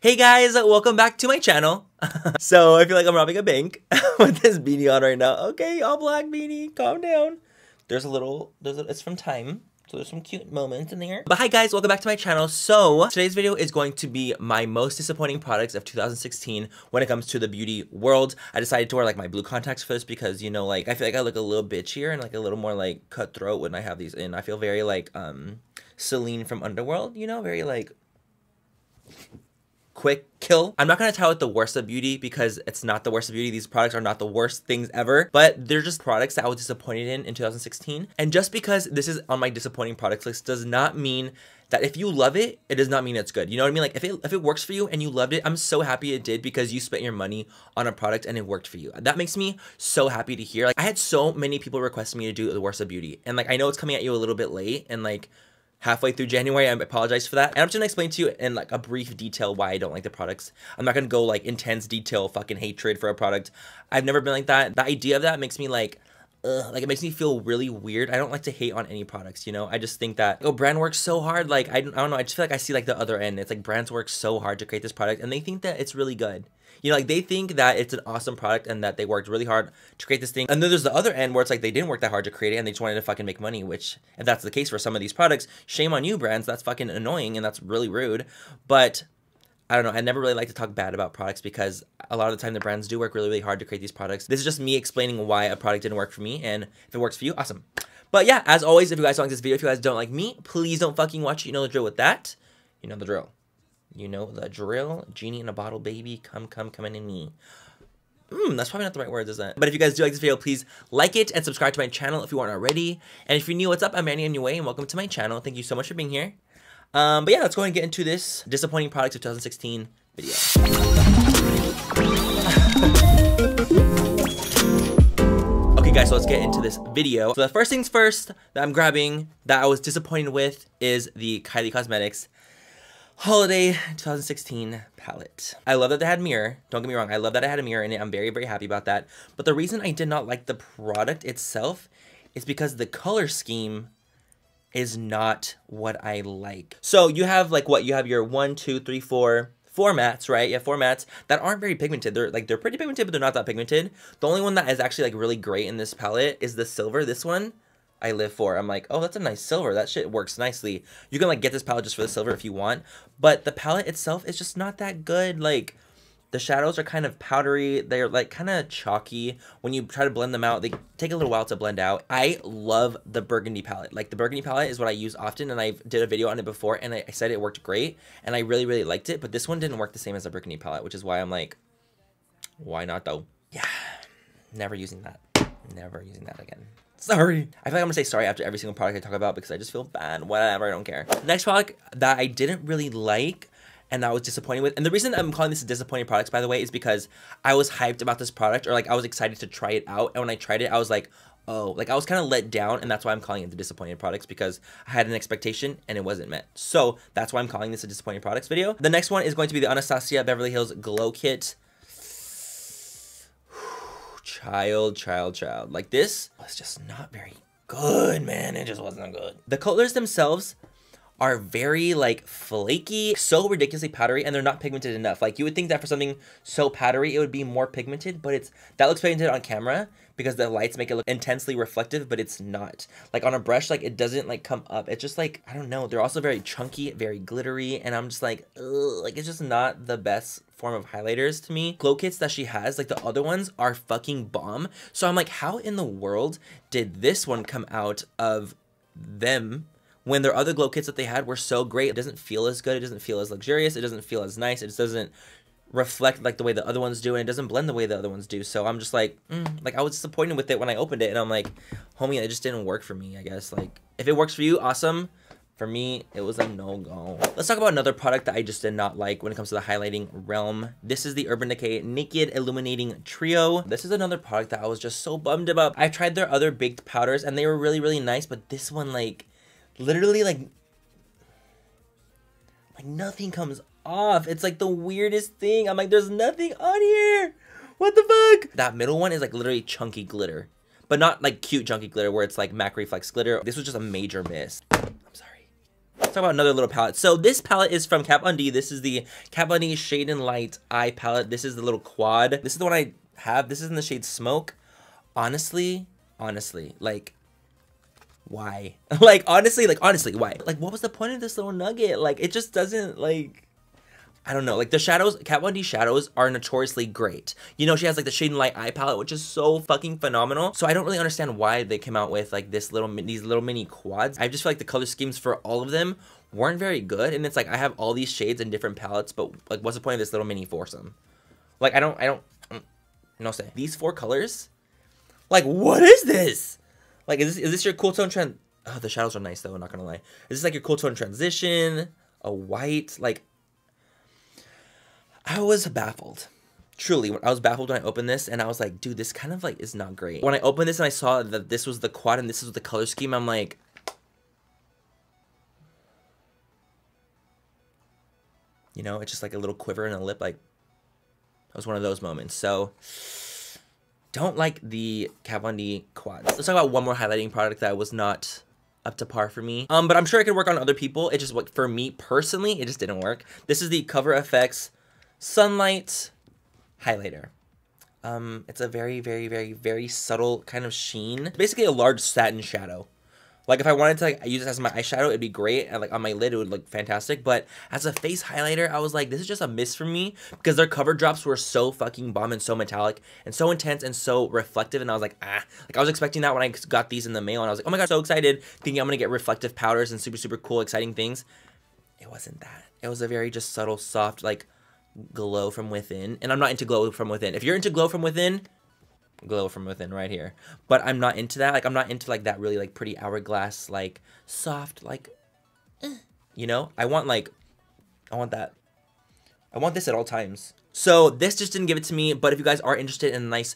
Hey guys, welcome back to my channel. So I feel like I'm robbing a bank with this beanie on right now. Okay, all black beanie, calm down. It's from Time, so there's some cute moments in there. But hi guys, welcome back to my channel. So today's video is going to be my most disappointing products of 2016 when it comes to the beauty world. I decided to wear like my blue contacts for this because, you know, like I feel like I look a little bitchier and like a little more like cutthroat when I have these in. I feel very like Celine from Underworld, you know, very like quick kill. I'm not gonna tell it the worst of beauty because it's not the worst of beauty. These products are not the worst things ever, but they're just products that I was disappointed in 2016. And just because this is on my disappointing products list does not mean that if you love it, it does not mean it's good. You know what I mean? Like if it works for you and you loved it, I'm so happy it did because you spent your money on a product and it worked for you. That makes me so happy to hear. Like I had so many people request me to do the worst of beauty, and like I know it's coming at you a little bit late and like halfway through January. I apologize for that. And I'm just gonna explain to you in like a brief detail why I don't like the products. I'm not gonna go like intense detail fucking hatred for a product. I've never been like that. The idea of that makes me like, ugh, like it makes me feel really weird. I don't like to hate on any products, you know? I just think that, oh, brand works so hard. Like, I don't know, I just feel like I see like the other end. It's like brands work so hard to create this product and they think that it's really good. You know, like they think that it's an awesome product and that they worked really hard to create this thing. And then there's the other end where it's like they didn't work that hard to create it and they just wanted to fucking make money, which if that's the case for some of these products, shame on you brands. That's fucking annoying and that's really rude. But I don't know. I never really like to talk bad about products because a lot of the time the brands do work really, really hard to create these products. This is just me explaining why a product didn't work for me, and if it works for you, awesome. But yeah, as always, if you guys don't like this video, if you guys don't like me, please don't fucking watch it. You know the drill with that. You know the drill. You know the drill. Genie in a bottle, baby. Come in me. That's probably not the right words, is it? But if you guys do like this video, please like it and subscribe to my channel if you aren't already. And if you're new, what's up? I'm Manny Anyway, and welcome to my channel. Thank you so much for being here. But yeah, let's go ahead and get into this disappointing products of 2016 video. Okay guys, so let's get into this video. So the first things first that I'm grabbing that I was disappointed with is the Kylie Cosmetics Holiday 2016 palette. I love that they had a mirror. Don't get me wrong. I love that I had a mirror in it. I'm very, very happy about that. But the reason I did not like the product itself is because the color scheme is not what I like. So you have like what? You have your 1, 2, 3, 4 mats, right? You have 4 mats that aren't very pigmented. They're pretty pigmented, but they're not that pigmented. The only one that is actually like really great in this palette is the silver. This one I live for. I'm like, oh, that's a nice silver. That shit works nicely. You can like get this palette just for the silver if you want, but the palette itself is just not that good. Like the shadows are kind of powdery. They're like kind of chalky. When you try to blend them out, they take a little while to blend out. I love the burgundy palette. Like the burgundy palette is what I use often, and I did a video on it before and I said it worked great and I really, really liked it, but this one didn't work the same as the burgundy palette, which is why I'm like, why not though? Yeah, never using that. Never using that again. Sorry. I feel like I'm gonna say sorry after every single product I talk about because I just feel bad. Whatever, I don't care. The next product that I didn't really like and that I was disappointed with, and the reason I'm calling this a disappointing products, by the way, is because I was hyped about this product, or like I was excited to try it out, and when I tried it, I was like, oh, like I was kind of let down, and that's why I'm calling it the disappointed products, because I had an expectation and it wasn't met. So that's why I'm calling this a disappointing products video. The next one is going to be the Anastasia Beverly Hills Glow Kit. Child. Like this was just not very good, man. It just wasn't good. The colors themselves are very like flaky, so ridiculously powdery, and they're not pigmented enough. Like you would think that for something so powdery, it would be more pigmented, but that looks pigmented on camera because the lights make it look intensely reflective, but it's not. Like on a brush, like it doesn't like come up. It's just like, I don't know. They're also very chunky, very glittery, and I'm just like, ugh, like it's just not the best form of highlighters to me. Glow kits that she has, like the other ones, are fucking bomb. So I'm like, how in the world did this one come out of them when their other glow kits that they had were so great? It doesn't feel as good. It doesn't feel as luxurious. It doesn't feel as nice. It just doesn't reflect like the way the other ones do, and it doesn't blend the way the other ones do. So I'm just like, like I was disappointed with it when I opened it, and I'm like, homie, it just didn't work for me, I guess. Like if it works for you, awesome. For me, it was a no-go. Let's talk about another product that I just did not like when it comes to the highlighting realm. This is the Urban Decay Naked Illuminating Trio. This is another product that I was just so bummed about. I tried their other baked powders and they were really, really nice, but this one, like, literally, like nothing comes off. It's like the weirdest thing. I'm like, there's nothing on here. What the fuck? That middle one is like literally chunky glitter, but not like cute chunky glitter where it's like MAC Reflex glitter. This was just a major miss. I'm sorry. talk about another little palette. So this palette is from Kat Von D. This is the Kat Von D Shade and Light Eye Palette. This is the little quad. This is the one I have. This is in the shade Smoke. Honestly, like, why? Like, honestly, why? Like, what was the point of this little nugget? Like, it just doesn't, like... I don't know, like the shadows, Kat Von D shadows are notoriously great. You know, she has like the Shade and Light eye palette, which is so fucking phenomenal. So I don't really understand why they came out with like these little mini quads. I just feel like the color schemes for all of them weren't very good. And it's like, I have all these shades in different palettes, but like, what's the point of this little mini foursome? Like, I don't, no say. These 4 colors, like, what is this? Like, is this your cool tone trend? Oh, the shadows are nice though, I'm not gonna lie. Is this like your cool tone transition? A white, like, I was baffled. Truly, I was baffled when I opened this, and I was like, dude, this kind of like is not great. When I opened this and I saw that this was the quad and this was the color scheme, I'm like, you know, it's just like a little quiver in a lip. Like, that was one of those moments. So, don't like the Kat Von D quads. Let's talk about one more highlighting product that was not up to par for me. But I'm sure it could work on other people. It just, for me personally, it just didn't work. This is the Cover FX Sunlight highlighter. It's a very, very, very, very subtle kind of sheen. It's basically a large satin shadow. Like, if I wanted to like use this as my eyeshadow, it'd be great, and like on my lid it would look fantastic. But as a face highlighter, I was like, this is just a miss for me, because their cover drops were so fucking bomb and so metallic and so intense and so reflective. And I was like, like I was expecting that when I got these in the mail, and I was like, oh my god, so excited, thinking I'm gonna get reflective powders and super, super cool, exciting things. It wasn't that. It was a very just subtle, soft, like, glow from within. And I'm not into glow from within. If you're into glow from within right here. But I'm not into that. Like, I'm not into like that really like pretty hourglass, like soft, like, you know, I want that. I want this at all times. So this just didn't give it to me, but if you guys are interested in a nice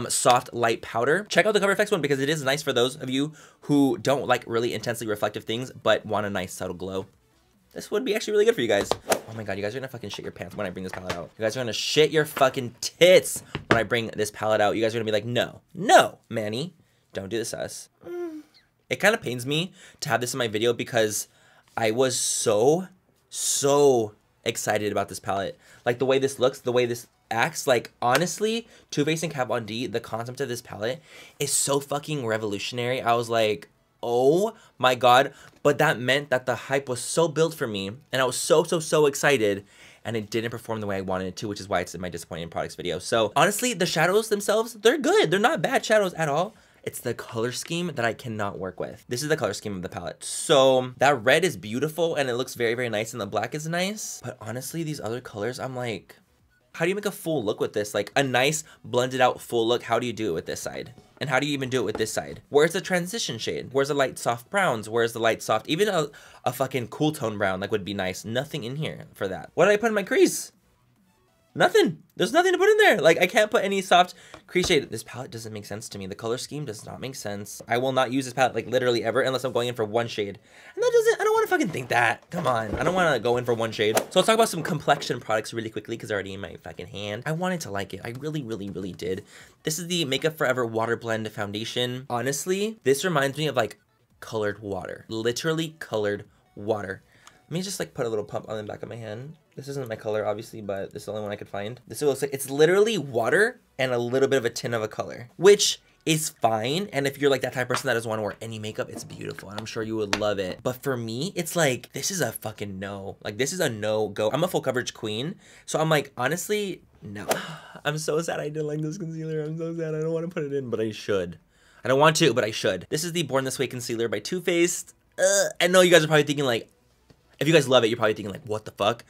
soft light powder, check out the Cover FX one, because it is nice for those of you who don't like really intensely reflective things but want a nice subtle glow. This would be actually really good for you guys. Oh my god, you guys are gonna fucking shit your pants when I bring this palette out. You guys are gonna shit your fucking tits when I bring this palette out. You guys are gonna be like, no, Manny, don't do this to us. It kind of pains me to have this in my video, because I was so excited about this palette. Like, the way this looks, the way this acts, like, honestly, Too Faced and Kat Von D, the concept of this palette is so fucking revolutionary. I was like, oh my god. But that meant that the hype was so built for me, and I was so excited, and it didn't perform the way I wanted it to, which is why it's in my disappointing products video. So honestly, the shadows themselves, they're good. They're not bad shadows at all. It's the color scheme that I cannot work with. This is the color scheme of the palette. So that red is beautiful and it looks very, very nice, and the black is nice. But honestly, these other colors, I'm like, how do you make a full look with this? Like a nice blended out full look, how do you do it with this side? And how do you even do it with this side? Where's the transition shade? Where's the light soft browns? Where's the light soft, even a fucking cool tone brown like would be nice. Nothing in here for that. What did I put in my crease? Nothing. There's nothing to put in there. Like, I can't put any soft crease shade. This palette doesn't make sense to me. The color scheme does not make sense. I will not use this palette like literally ever unless I'm going in for one shade. And that doesn't, I don't want to fucking think that. Come on. I don't want to go in for one shade. So let's talk about some complexion products really quickly because they're already in my fucking hand. I wanted to like it. I really, really, really did. This is the Makeup Forever Water Blend Foundation. Honestly, this reminds me of like colored water. Literally colored water. Let me just like put a little pump on the back of my hand. This isn't my color, obviously, but this is the only one I could find. This looks like it's literally water and a little bit of a tint of a color, which is fine. And if you're like that type of person that doesn't want to wear any makeup, it's beautiful. And I'm sure you would love it. But for me, it's like, this is a fucking no. Like, this is a no-go. I'm a full coverage queen. So I'm like, honestly, no. I'm so sad I didn't like this concealer. I'm so sad. I don't want to put it in, but I should. I don't want to, but I should. This is the Born This Way concealer by Too Faced. I know you guys are probably thinking like, if you guys love it, you're probably thinking like, what the fuck?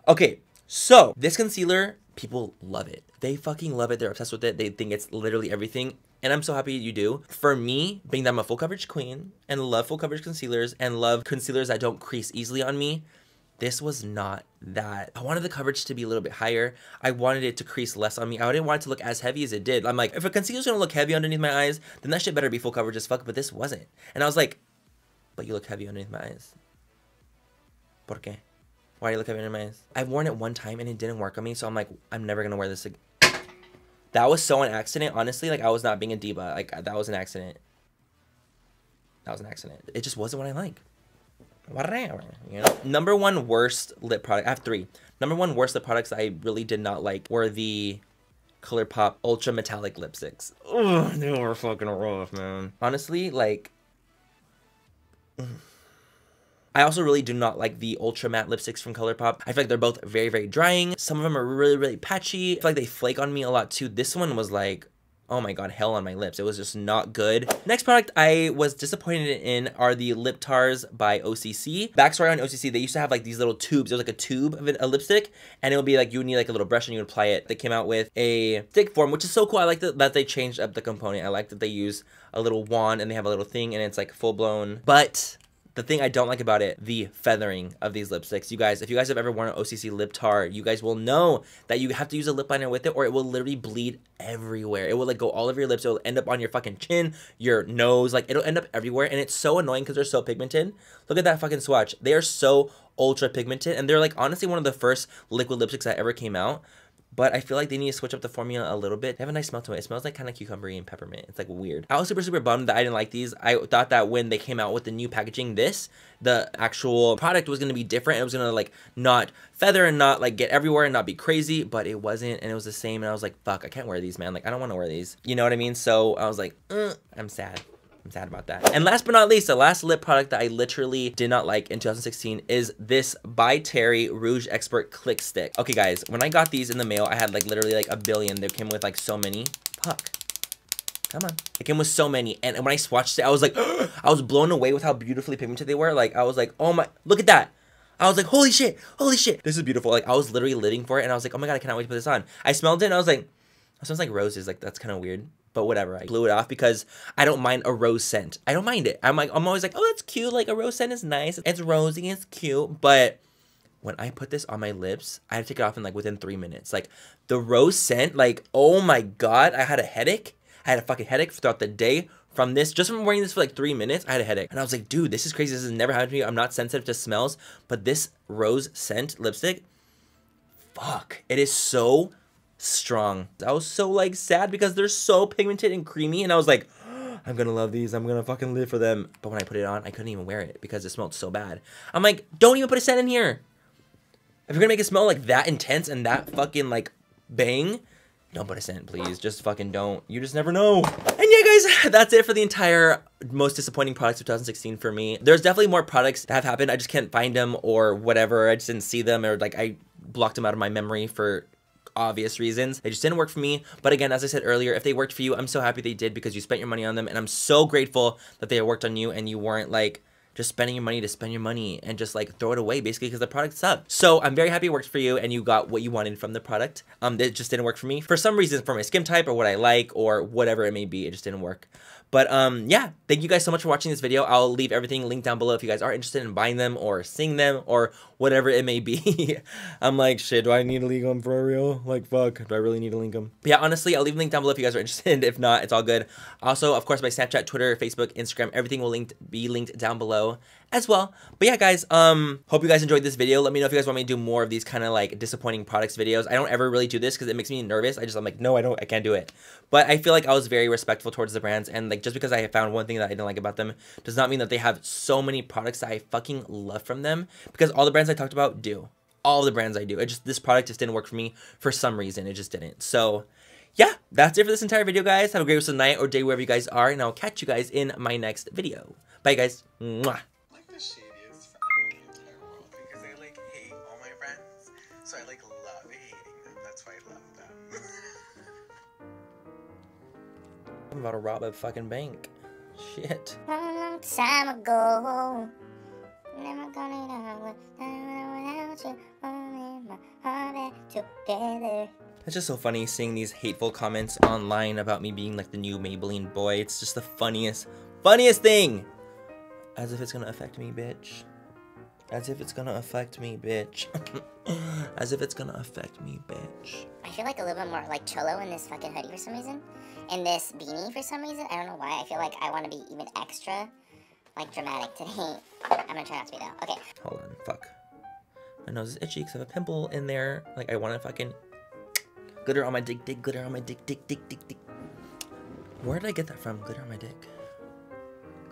Okay, so this concealer, people love it. They fucking love it. They're obsessed with it. They think it's literally everything. And I'm so happy you do. For me, being that I'm a full coverage queen and love full coverage concealers and love concealers that don't crease easily on me, this was not that. I wanted the coverage to be a little bit higher. I wanted it to crease less on me. I didn't want it to look as heavy as it did. I'm like, if a concealer's gonna look heavy underneath my eyes, then that shit better be full coverage as fuck, but this wasn't. And I was like, but you look heavy underneath my eyes. ¿Por qué? Why do you look heavy under my eyes? I've worn it one time and it didn't work on me, so I'm like, I'm never gonna wear this again. That was so an accident, honestly. Like, I was not being a diva. Like, that was an accident. That was an accident. It just wasn't what I like. whatever, you know. Number one worst lip product. I have three. Number one worst lip products I really did not like were the ColourPop Ultra Metallic lipsticks. Ugh, they were fucking rough, man. Honestly, like, I also really do not like the Ultra Matte lipsticks from ColourPop. I feel like they're both very, very drying. Some of them are really, really patchy. I feel like they flake on me a lot too. This one was like, oh my god, hell on my lips. It was just not good. Next product I was disappointed in are the Lip Tars by OCC. Backstory on OCC, they used to have like these little tubes. It was like a tube of a lipstick, and it would be like, you would need like a little brush and you would apply it. They came out with a stick form, which is so cool. I like that they changed up the component. I like that they use a little wand and they have a little thing and it's like full blown. But the thing I don't like about it, the feathering of these lipsticks. You guys, if you guys have ever worn an OCC lip tar, you guys will know that you have to use a lip liner with it or it will literally bleed everywhere. It will like go all over your lips. It will end up on your fucking chin, your nose, like it'll end up everywhere. And it's so annoying because they're so pigmented. Look at that fucking swatch. They are so ultra pigmented and they're like honestly one of the first liquid lipsticks that ever came out. But I feel like they need to switch up the formula a little bit. They have a nice smell to it. It smells like kind of cucumbery and peppermint. It's like weird. I was super, super bummed that I didn't like these. I thought that when they came out with the new packaging, the actual product was going to be different. It was going to like not feather and not like get everywhere and not be crazy, but it wasn't. And it was the same. And I was like, fuck, I can't wear these, man. Like, I don't want to wear these. You know what I mean? So I was like, I'm sad. I'm sad about that. And last but not least, the last lip product that I literally did not like in 2016 is this by Terry Rouge Expert Click Stick. Okay, guys, when I got these in the mail, I had like literally like a billion. They came with like so many. Fuck. Come on. It came with so many. And when I swatched it, I was like, I was blown away with how beautifully pigmented they were. Like, I was like, oh my, look at that. I was like, holy shit, holy shit. This is beautiful. Like, I was literally living for it. And I was like, oh my God, I cannot wait to put this on. I smelled it and I was like, it smells like roses. Like, that's kind of weird. But whatever, I blew it off because I don't mind a rose scent. I don't mind it. I'm always like, oh, that's cute. Like a rose scent is nice. It's rosy, it's cute. But when I put this on my lips, I had to take it off in like within 3 minutes. Like the rose scent, like, oh my God, I had a headache. I had a fucking headache throughout the day from this. Just from wearing this for like 3 minutes, I had a headache. And I was like, dude, this is crazy. This has never happened to me. I'm not sensitive to smells, but this rose scent lipstick, fuck, it is so strong. I was so like sad because they're so pigmented and creamy and I was like, I'm gonna love these. I'm gonna fucking live for them. But when I put it on, I couldn't even wear it because it smelled so bad. I'm like, don't even put a scent in here. If you're gonna make it smell like that intense and that fucking like bang, don't put a scent, please. Just fucking don't. You just never know. And yeah, guys, that's it for the entire most disappointing products of 2016 for me. There's definitely more products that have happened. I just can't find them or whatever. I just didn't see them or like I blocked them out of my memory for obvious reasons. They just didn't work for me. But again, as I said earlier, if they worked for you, I'm so happy they did because you spent your money on them. And I'm so grateful that they worked on you and you weren't like just spending your money to spend your money and just like throw it away basically because the product sucked. So I'm very happy it worked for you and you got what you wanted from the product. It just didn't work for me. For some reason, for my skin type or what I like or whatever it may be, it just didn't work. But yeah, thank you guys so much for watching this video. I'll leave everything linked down below if you guys are interested in buying them or seeing them or whatever it may be. I'm like, shit, do I need to link them for real? Like, fuck, do I really need to link them? But yeah, honestly, I'll leave a link down below if you guys are interested. If not, it's all good. Also, of course, my Snapchat, Twitter, Facebook, Instagram, everything will be linked down below as well. But yeah, guys, hope you guys enjoyed this video. Let me know if you guys want me to do more of these kind of like disappointing products videos. I don't ever really do this because it makes me nervous. I'm like, no, I can't do it. But I feel like I was very respectful towards the brands and like just because I found one thing that I didn't like about them does not mean that they have so many products that I fucking love from them because all the brands I talked about do. All the brands I do. This product just didn't work for me for some reason. It just didn't. So yeah, that's it for this entire video, guys. Have a great rest of the night or day wherever you guys are, and I'll catch you guys in my next video. Bye, guys. Mwah. Like the shadiest friend in the entire world because I like hate all my friends, so I like love hating them. That's why I love them. I'm about to rob a fucking bank. Shit. A long time ago. Never gonna know without you. Only my heart together. It's just so funny seeing these hateful comments online about me being like the new Maybelline boy. It's just the funniest thing. As if it's gonna affect me, bitch. As if it's gonna affect me, bitch. As if it's gonna affect me, bitch. I feel like a little bit more like cholo in this fucking hoodie for some reason. And this beanie for some reason. I don't know why. I feel like I want to be even extra like dramatic today. I'm gonna try not to be though. Okay. Hold on, fuck. My nose is itchy because I have a pimple in there. Like I want to fucking glitter on my dick, glitter on my dick, dick. Where did I get that from? Glitter on my dick.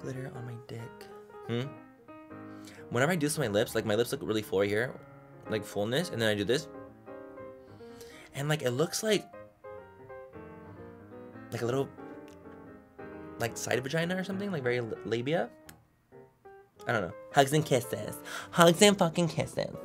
Glitter on my dick. whenever I do this to my lips, like my lips look really full right here, like fullness, and then I do this, and like it looks like a little like side vagina or something, like very labia. I don't know. Hugs and kisses. Hugs and fucking kisses.